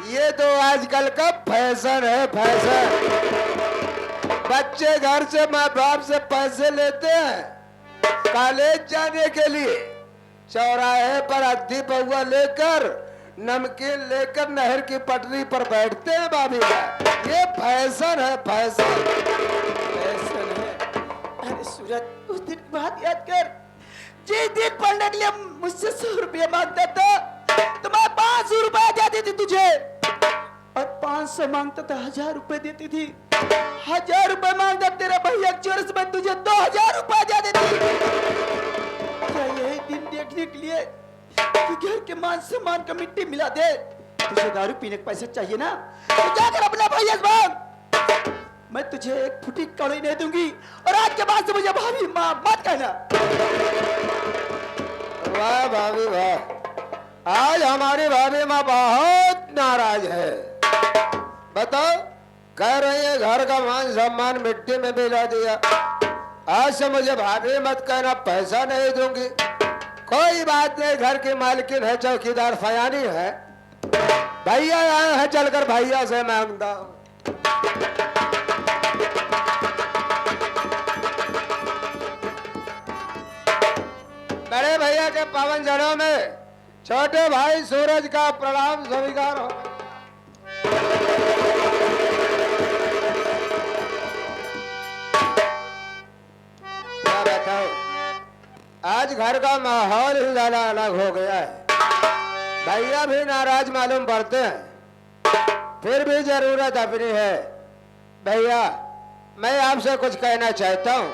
ये तो आजकल का फैशन है, फैशन। बच्चे घर से माँ बाप से पैसे लेते हैं कॉलेज जाने के लिए, चौराहे पर अद्धी पौआ लेकर नमकीन लेकर नहर की पटरी पर बैठते हैं भाभी। ये फैशन है, फैशन, फैशन है। अरे सूरज, उस दिन की बात याद कर, जिस दिन पढ़ने के लिए मुझसे 100 रुपया मांगता था तो मैं 500 रुपया देती थी तुझे, और 500 मांगता था 1000 रुपए देती थी। 1000 रुपए मांगता तेरा भैया चोरस में तुझे 2000 रुपया दे देती। क्या यही दिन देखने के लिए कि घर के मान सम्मान का मिट्टी मिला दे? तुझे दारू पीने के पैसे चाहिए ना, तो जाकर अपना भैया से मांग। मैं तुझे एक फुटी कौड़ी नहीं दूंगी, और आज के बाद से मुझे भाभी माँ मत कहना। वाह भाभी वाह, आज हमारी भाभी माँ बहुत नाराज है। बताओ, कह रही है घर का मान सम्मान मिट्टी में मिला दिया। आज से मुझे भाभी मत कहना, पैसा नहीं दूंगी। कोई बात नहीं, घर की मालकिन है, चौकीदार फयानी है। भैया आए हैं, चलकर भैया से मांगता हूं। बड़े भैया के पावन जनों में छोटे भाई सूरज का प्रणाम स्वीकार हो। क्या बताओ, आज घर का माहौल ही ज्यादा अलग हो गया है। भैया भी नाराज मालूम पड़ते हैं, फिर भी जरूरत अपनी है। भैया, मैं आपसे कुछ कहना चाहता हूँ।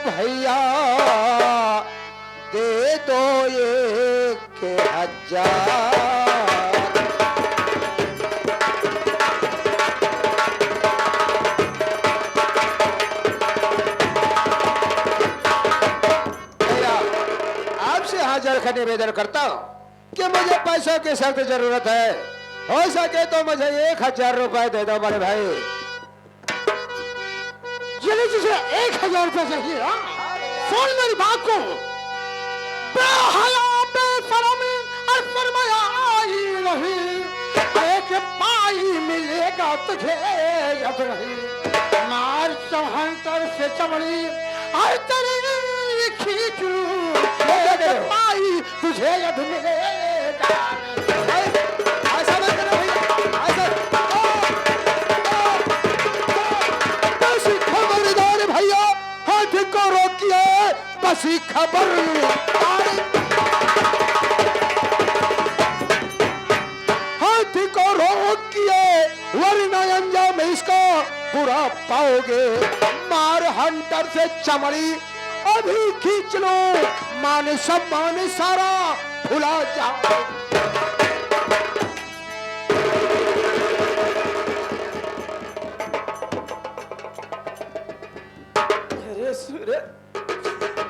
भैया दे दो ये के 1000। आपसे हाजिर का निवेदन करता हूँ कि मुझे पैसों की सख्त जरूरत है। हो सके तो मुझे 1000 रुपए दे दो बड़े भाई। तुझे 1000 रुपए चाहिए? सुन मेरी बात को, बेहया बेशरमी और फरमाया आई रही, एक पाई मिलेगा तुझे याद रही। मार चौहंतर से चमड़ी और तेरी खींचू, एक पाई तुझे याद मिलेगा। को रोकिए बसी खबर, हाथी को रोकिए वरना अंजाम इसका बुरा पाओगे। मार हंटर से चमड़ी अभी खींच लो, मान सम्मान सारा भुला जाओ।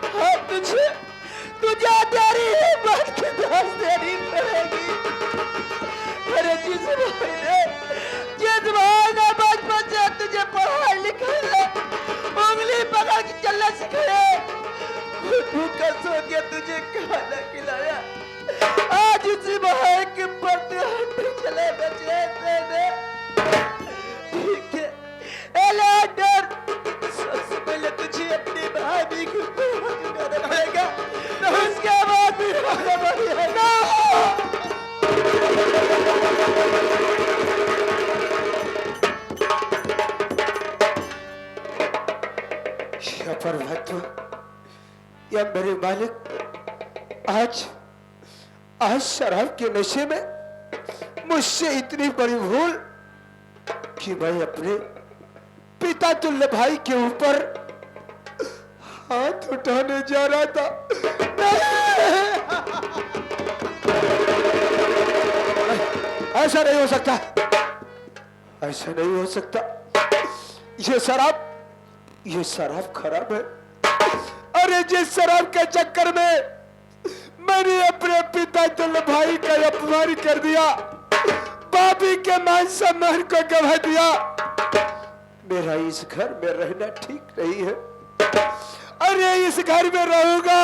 हाँ, तुझे तेरी हिम्मत की दास देनी पड़ेगी। अरे जिस भाई ने बचपन से तुझे पढ़ाई लिखाई उंगली पकड़ के चलना सिखाया, भूखा सो के तुझे खाना खिलाया, आज उसी भाई के पड़ते हटते चले बचे तेरे। ठीक है एलेटर, सबसे पहले तुझे अपनी भाभी को चुकाना पड़ेगा, उसके बाद फिर क्या मेरे मालिक आज शराब के नशे में मुझसे इतनी बड़ी भूल कि मैं अपने पिता तुल्य भाई के ऊपर हाथ उठाने जा रहा था। ऐसा नहीं हो सकता, ऐसा नहीं हो सकता। ये शराब खराब है। अरे जिस शराब के चक्कर में मैंने अपने पिता तुल्य भाई का अपमान कर दिया, भाभी के मान सम्मान को गवा दिया, मेरा इस घर में रहना ठीक नहीं है। अरे इस घर में रहूंगा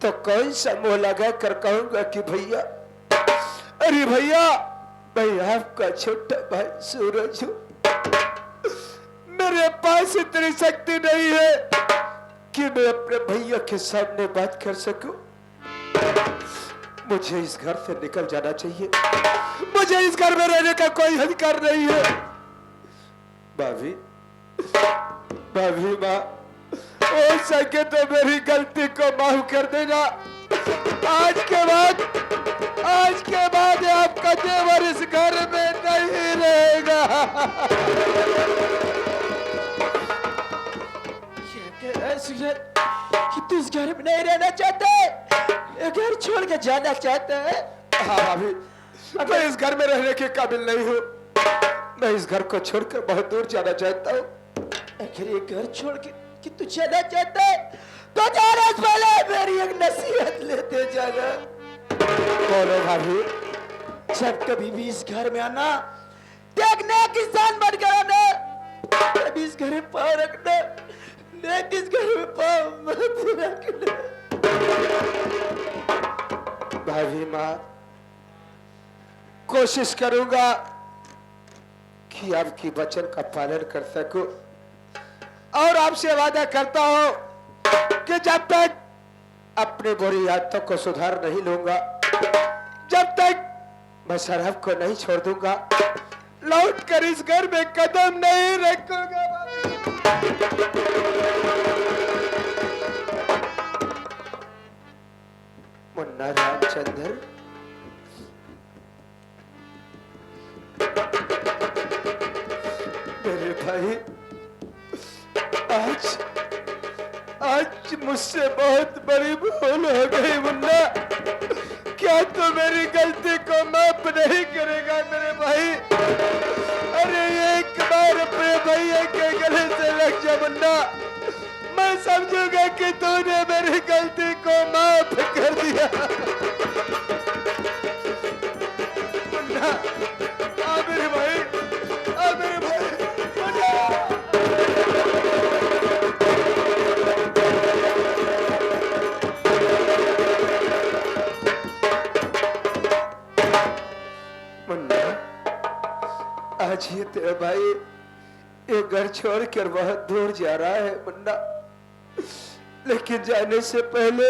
तो कौन सा मुंह लगा कर कहूंगा कि भैया, अरे भैया मैं आपका छोटा भाई सूरज हूं, मेरे पास इतनी शक्ति नहीं है कि मैं अपने भैया के सामने बात कर सकूं। मुझे इस घर से निकल जाना चाहिए, मुझे इस घर में रहने का कोई अधिकार नहीं है। भाभी माँ, हो सके तो मेरी गलती को माफ कर देना। आज के बाद आपका देवर इस घर में नहीं रहेगा। सूरज कि तू इस घर में नहीं रहना चाहता है, घर छोड़ के जाना चाहता है? हाँ भाभी, मैं इस घर में रहने के काबिल नहीं हूँ। मैं इस घर को छोड़कर बहुत दूर जाना चाहता हूँ। अगर ये घर छोड़ के कि तू जाना चाहता है तो जाने से पहले मेरी एक नसीहत लेते जाना। बोलो भाभी। जब कभी भी इस घर में आना, देखने किसान बनकर आना, कभी इस घर में पाँव रखना, इस घर में पाँव मत रखना। भाभी माँ, कोशिश करूंगा कि आपकी वचन का पालन कर सकूं, और आपसे वादा करता हूं कि जब तक अपने बुरी आदतों को सुधार नहीं लूंगा, जब तक मैं शराब को नहीं छोड़ दूंगा, लौट कर इस घर में कदम नहीं रखूंगा। मुन्ना रामचंद्र, मेरे भाई, आज मुझसे बहुत बड़ी भूल हो गई। मुन्ना, क्या तू मेरी गलती को माफ नहीं करेगा मेरे भाई? अरे एक बार अपने भैया के गले से लग जा मुन्ना, मैं समझूंगा कि तूने मेरी गलती को माफ कर दिया। मुन्ना, आ मेरे भाई, आ मेरे भाई, मुन्ना। मुन्ना, आज ये तेरा भाई ये घर छोड़कर बहुत दूर जा रहा है मुन्ना, लेकिन जाने से पहले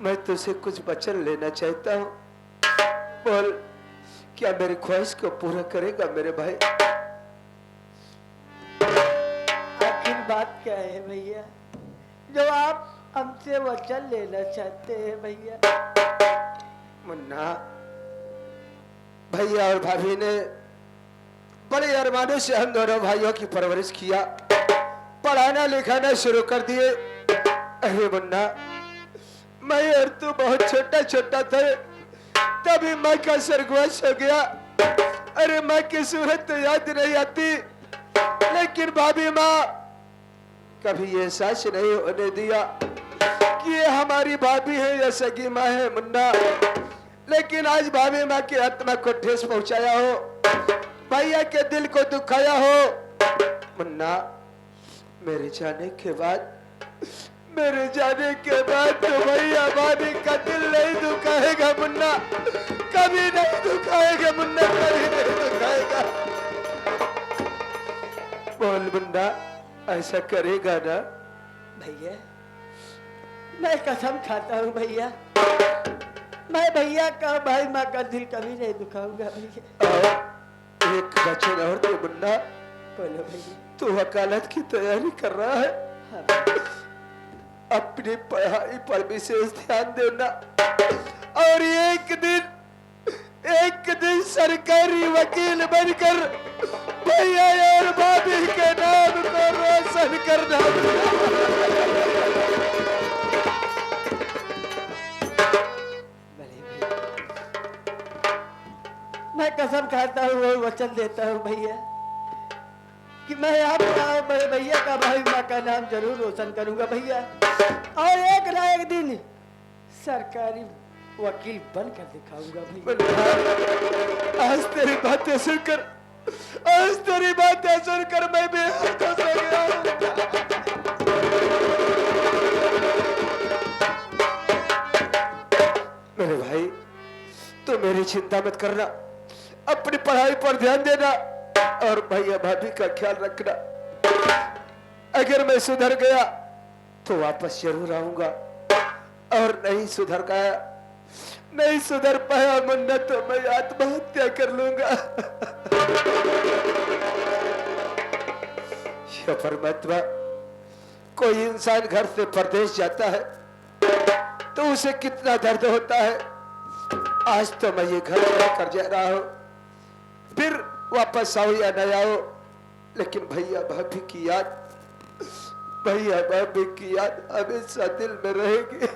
मैं तुझसे कुछ वचन लेना चाहता हूँ। बोल, क्या मेरी ख्वाहिश को पूरा करेगा मेरे भाई? आखिर बात क्या है भैया, जो आप हमसे वचन लेना चाहते हैं भैया? मुन्ना, भैया और भाभी ने बड़े अरमानों से हम दोनों भाइयों की परवरिश किया, पढ़ाना लिखाना शुरू कर दिए। अरे मुन्ना, मैं और तू बहुत छोटा छोटा थे, तभी माँ का स्वर्गवास हो गया। अरे माँ की सूरत तो याद नहीं आती, लेकिन भाभी माँ कभी ये एहसास नहीं होने दिया कि ये हमारी भाभी है या सगी माँ है मुन्ना। लेकिन आज भाभी माँ की आत्मा को ठेस पहुंचाया हो, भैया के दिल को दुखाया हो मुन्ना, मेरे जाने के बाद तो भैया भाभी का दिल नहीं दुखाएगा मुन्ना, कभी नहीं दुखाएगा मुन्ना, कभी नहीं दुखाएगा। बोल मुन्ना, ऐसा करेगा ना? भैया, मैं कसम खाता हूँ भैया, मैं भैया का भाई माँ का दिल कभी नहीं दुखाऊंगा भैया। और एक वचन और दे मुन्ना। बोलो भैया। तू वकालत की तैयारी कर रहा है? हाँ। अपनी पढ़ाई पर विशेष ध्यान देना और एक दिन सरकारी वकील बनकर भैया और भाभी के नाम को रोशन करना। मैं कसम खाता हूँ और वचन देता हूँ भैया कि मैं आपका और बड़े भैया का भाई माँ का नाम जरूर रोशन करूंगा भैया, और एक ना एक दिन सरकारी वकील बनकर दिखाऊंगा भैया। आज तेरी बातें सुनकर मैं भी खुश हो गया। मेरे भाई तू मेरी चिंता मत करना, अपनी पढ़ाई पर ध्यान देना और भैया भाभी का ख्याल रखना। अगर मैं सुधर गया तो वापस जरूर आऊंगा, और नहीं सुधर पाया मुन्ना तो मैं आत्महत्या कर लूंगा। या परमात्मा, कोई इंसान घर से परदेश जाता है तो उसे कितना दर्द होता है। आज तो मैं ये घर कर जा रहा हूं, फिर वापस आओ या न आओ, लेकिन भैया भाभी की याद हमेशा दिल में रहेगी।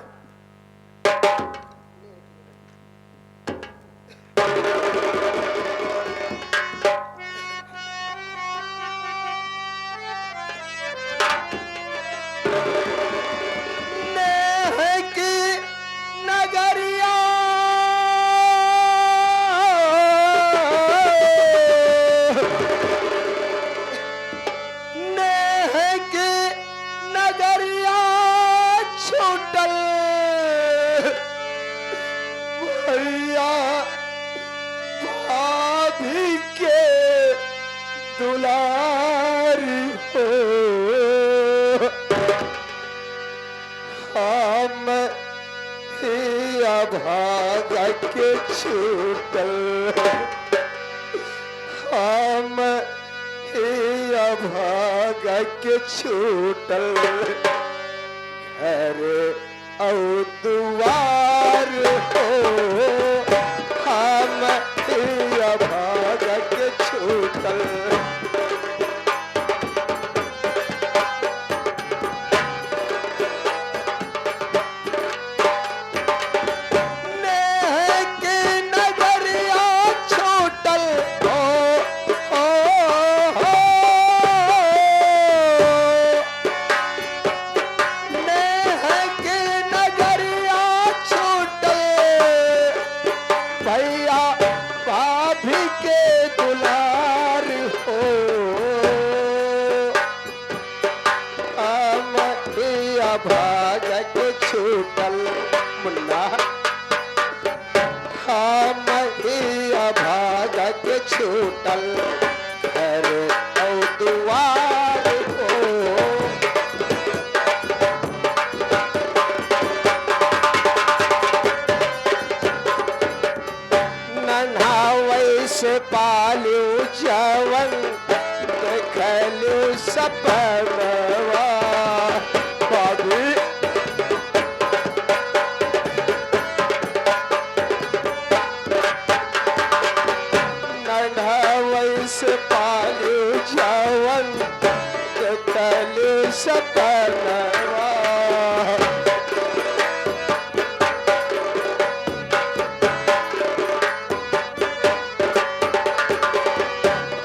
छूटल घर और दुआर हो, हम भाग के छूटल। छूटल घर और दुआर हो। नन्हा वैसे पालू जवन देखलू सपनवा बाबी। से पालू जवन देखलू सपनवा।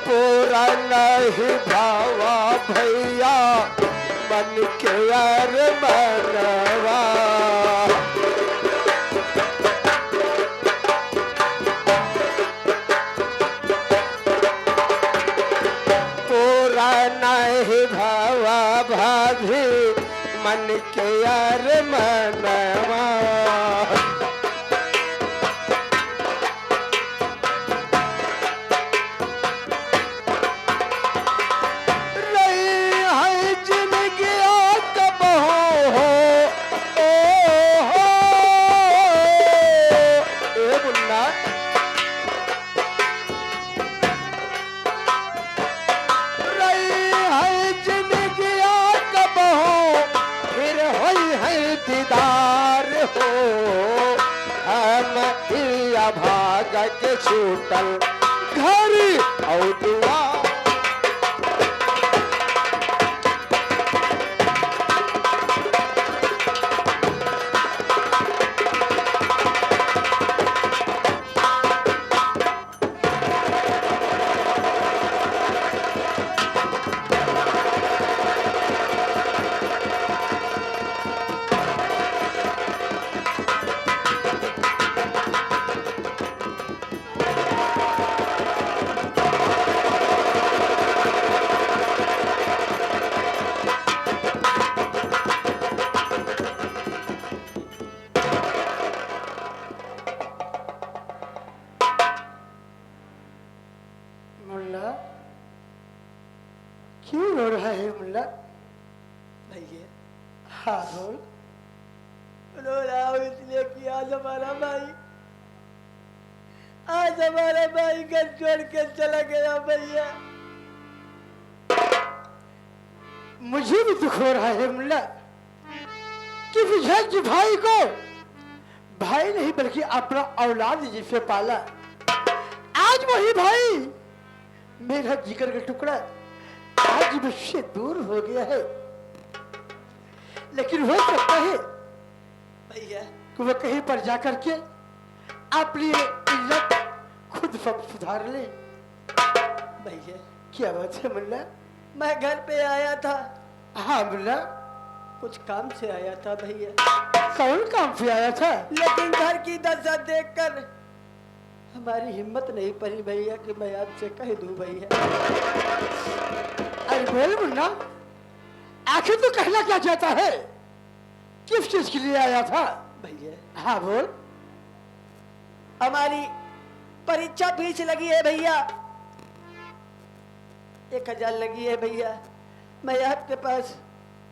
पूरा नहीं भावा भैया मन के यार मनवा। नहीं भावा भाभी मन के यार मनवा। है दीदार हो, हम हिया भाग के छूटल घर और दुआर। मुल्ला, क्यों रो रहा है मुल्ला? भैया हाँ बोल। रो रहा हूँ इसलिए कि आज हमारा भाई घर छोड़ के चला गया भैया। मुझे भी दुख हो रहा है मुल्ला कि विजय जी भाई को भाई नहीं बल्कि अपना औलाद जिसे पाला, आज वही भाई मेरा जिगर का टुकड़ा आज मुझसे दूर हो गया है। लेकिन हो सकता है भैया कि वह कहीं पर जाकर के अपनी इज्जत खुद सुधार ले। भैया क्या बात है मुल्ला? मैं घर पे आया था, हाँ मुल्ला, कुछ काम से आया था भैया, कौन काम से आया था? लेकिन घर की दशा देखकर हमारी हिम्मत नहीं पड़ी भैया कि मैं आपसे कह दूं भैया। अरे बोल मुन्ना, आखिर तो कहना क्या चाहता है? किस चीज के लिए आया था? भैया हाँ बोल। हमारी परीक्षा फीस लगी है भैया, 1000 लगी है भैया। मैं आपके पास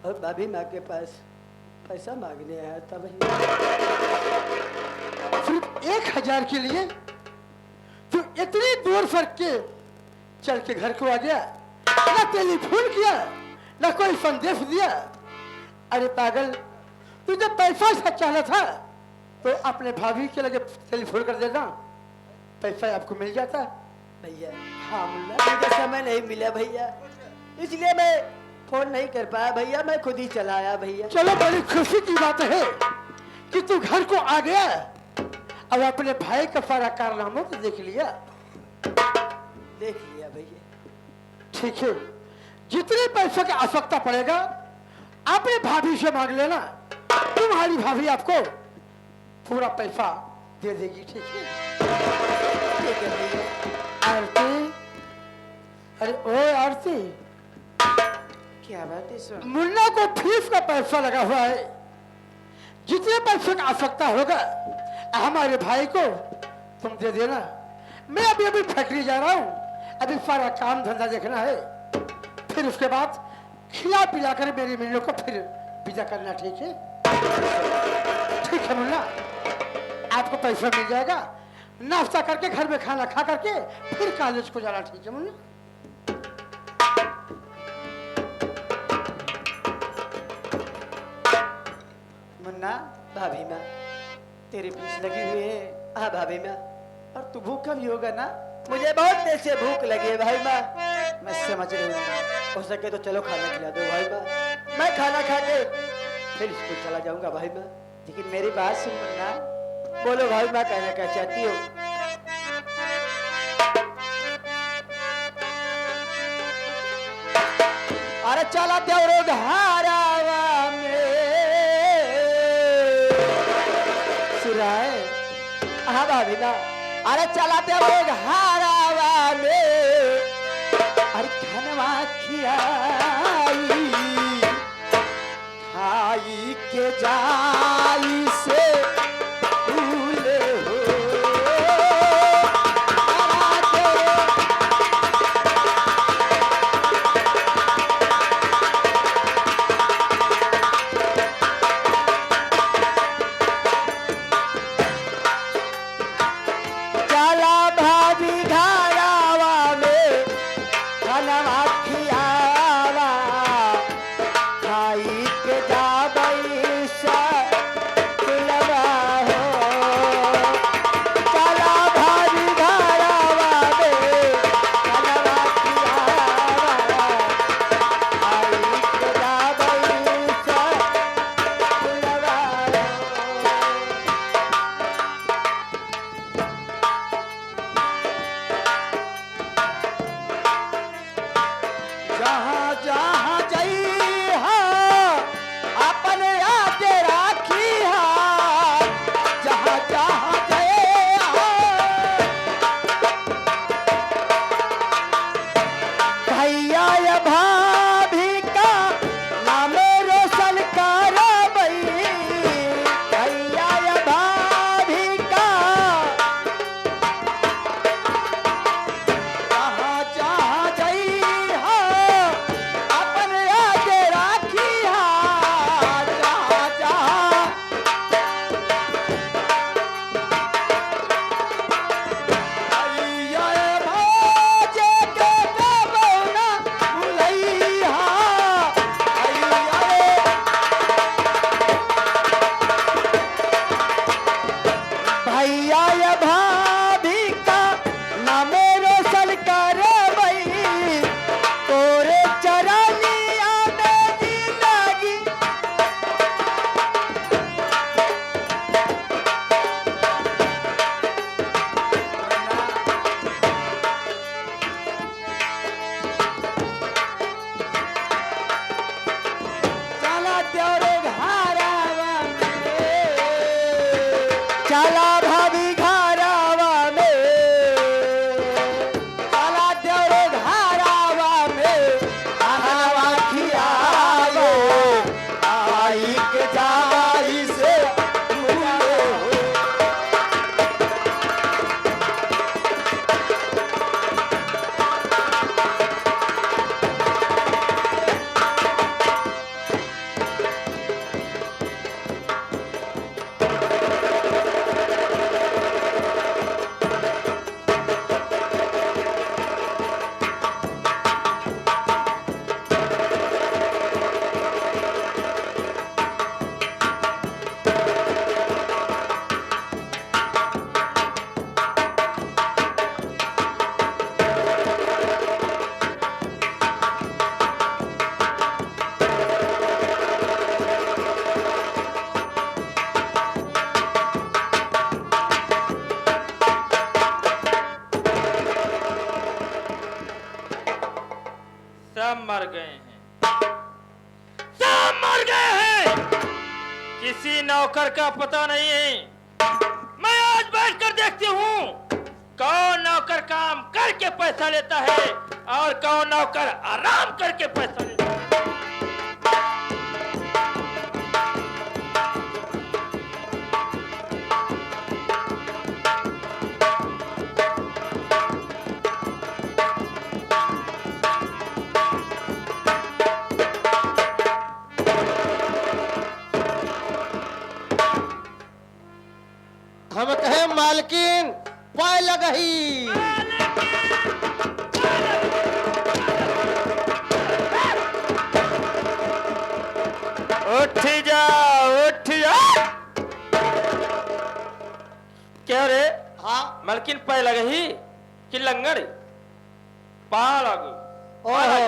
और भाभी माँ के पास पैसा मांगने आया था भैया। सिर्फ 1000 के लिए तो इतनी दूर फर्क के चल के घर को आ गया, ना टेलीफोन किया ना कोई संदेश दिया। अरे पागल, तू जब पैसा चाहना था तो अपने भाभी के लगे टेलीफोन कर देना, पैसा आपको मिल जाता। भैया हाँ मुल्ला, मुझे समय नहीं मिला भैया, इसलिए मैं फोन नहीं कर पाया भैया, मैं खुद ही चला आया भैया। चलो बड़ी खुशी की बात है कि तू घर को आ गया और अपने भाई का सारा कारनामा तो देख लिया। देख लिया भैया। ठीक है, जितने पैसों की आवश्यकता पड़ेगा अपने भाभी से मांग लेना, तुम्हारी भाभी आपको पूरा पैसा दे देगी। ठीक है? ठीक है भैया। आरती, अरे ओ आरती, क्या बात है सर? मुन्ना को फीस का पैसा लगा हुआ है, जितने पैसों की आवश्यकता होगा हमारे भाई को तुम दे देना। मैं अभी अभी फैक्ट्री जा रहा हूँ, अभी सारा काम धंधा देखना है, फिर उसके बाद खिला पिला कर मेरी मिलों को फिर विदा करना। ठीक है? ठीक है मुन्ना, आपको पैसा मिल जाएगा, नाश्ता करके घर में खाना खा करके फिर कॉलेज को जाना। ठीक है मुन्ना? मुन्ना, भाभी माँ तेरी फीस लगी हुई है। हाँ भाभी माँ, और तू भूखा भी होगा ना? मुझे बहुत देर से भूख लगी है भाई माँ। मैं समझ रही हूँ, हो सके तो चलो खाना खिला दो भाई माँ, मैं खाना खा के फिर स्कूल चला जाऊंगा भाई माँ। लेकिन मेरी बात सुन मुन्ना। बोलो भाई माँ, कहना क्या चाहती हो? अरे चला देवरो धारावा में सुराय। हाँ भाभी ना, अरे चला देवरो धारावा में, अरे खनवा खियाई खाई के जाई से भूले हो। चला भाभी घरावा में खनवा खियावा खाई के जाबई सा चला भाभी घरावा में, चला देवरे घरावा में, खानावा खियावे, आई के जाई से मिले हो। सब मर गए हैं, सब मर गए हैं। किसी नौकर का पता नहीं है। मैं आज बैठकर देखती हूँ कौन नौकर काम करके पैसा लेता है और कौन नौकर आराम करके पैसा लेता है। हम कहे मालकिन पाय लगही। उठ जा, उठ जा। क्या रे? हाँ मलकिन पाय लगही कि लंगड़ पा लगू? ओहो,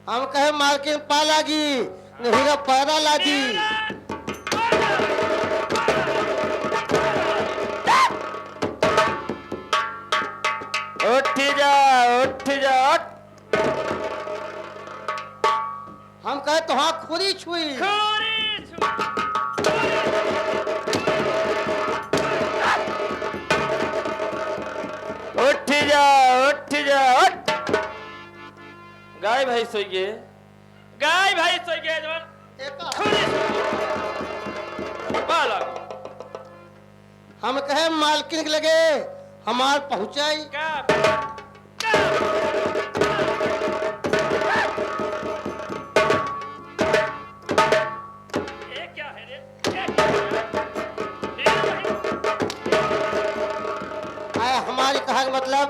हम कहे मालकिन पा लागी नहीं पैदा लादी। उठ जा, उठ जा, उठ। हम कहे तो हाँ खुदी छुई। उठ जा, उठ जा, उठ। गाय भाई सोई गए, गाय भाई सोई गए जवान। हम कहे मालकिन के लगे हमार पहुंचाई। ये क्या है रे? आया हमारी कहा का मतलब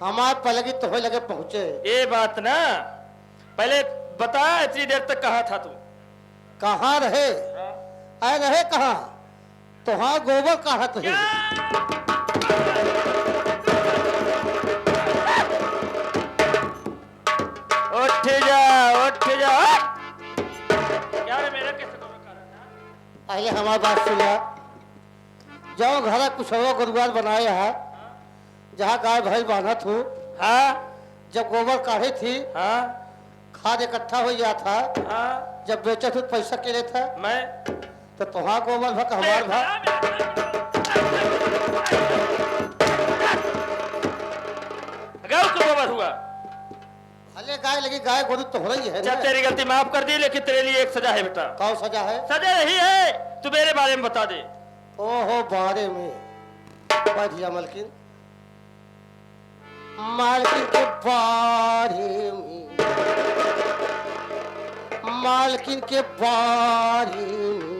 हमार पलगी तो हो लगे पहुंचे। ये बात ना पहले बता, इतनी देर तक कहा था तू? कहाँ रहे? आए रहे कहाँ? तो हाँ गोबर काढ़त है। उठ जा, उठ जा। क्या रे मेरा कैसे गोबर काढ़ रहा था? पहले हमारी बात सुना। जाओ घर कुछ हो गुरुद्वार बनाए है जहाँ गाय भैंस बांधत हूँ। हाँ जब गोबर काढ़े थी हाँ खाद इकट्ठा हो गया था। हाँ। जब बेचे थे पैसा के लिए था मैं तो तुहां गोबर भक हमार भक। गाँव को गोबर हुआ। भले गाय लगी गाय गोरू तो हो रही है जब ना। तेरी गलती माफ कर दी, लेकिन तेरे लिए एक सजा है बेटा। कौन सजा है? सजा यही है, तू मेरे बारे में बता दे। ओहो बारे में बैठ जा मालकिन। मालकिन के बारे में, मालकिन के बारे में।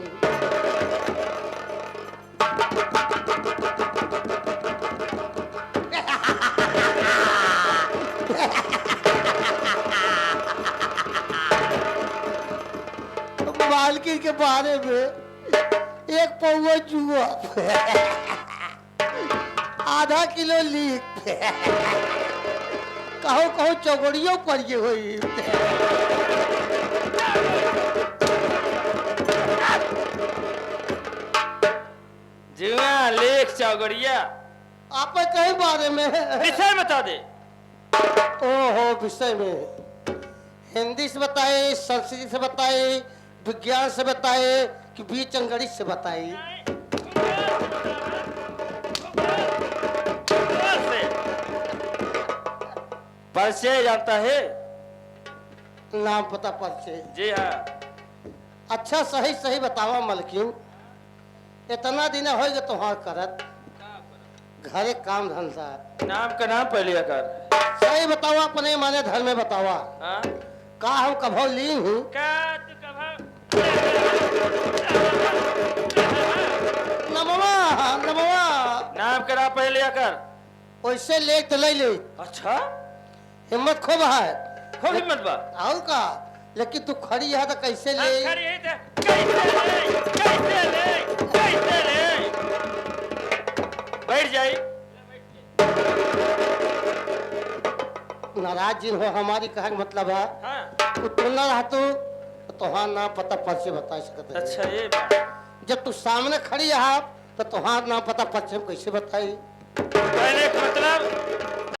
मालकिन के बारे में एक पौवा जुआ आधा किलो लीक कहो कहो चौगड़ियों पर ये हुई। जुआ लेख चौगड़िया आप कहीं बारे में विषय बता दे। ओहो विषय में हिंदी से बताए, संस्कृत से बताए, विज्ञान से बताए कि बीच अंगड़ी से बताए? परिचय जानता है? नाम पता परिचय? जी हाँ। अच्छा सही सही बतावा मलकिन, इतना दिन हो गए तुहार करत घरे काम धंधा। नाम का नाम पहले कर। सही बतावा, अपने माने धर्म में बतावा। हाँ? का हम कभो ली हूँ? का तू कभा नमवा नमवा। नाम करा पहले कर। वैसे ले तो ले ले, अच्छा, हिम्मत खूब है। खूब हिम्मत बा। और का, लेकिन तू खड़ी है तो कैसे ले? हम खड़ी है तो कैसे ले? बैठ जाई। नाराज जिन हो हमारी कहा का मतलब है हाँ। तू न रहा तो तुहार नाम पता परिचय बता सकते। अच्छा ये बात। जब तू सामने खड़ी है तो तुहार नाम पता परिचय कैसे बताई? पहले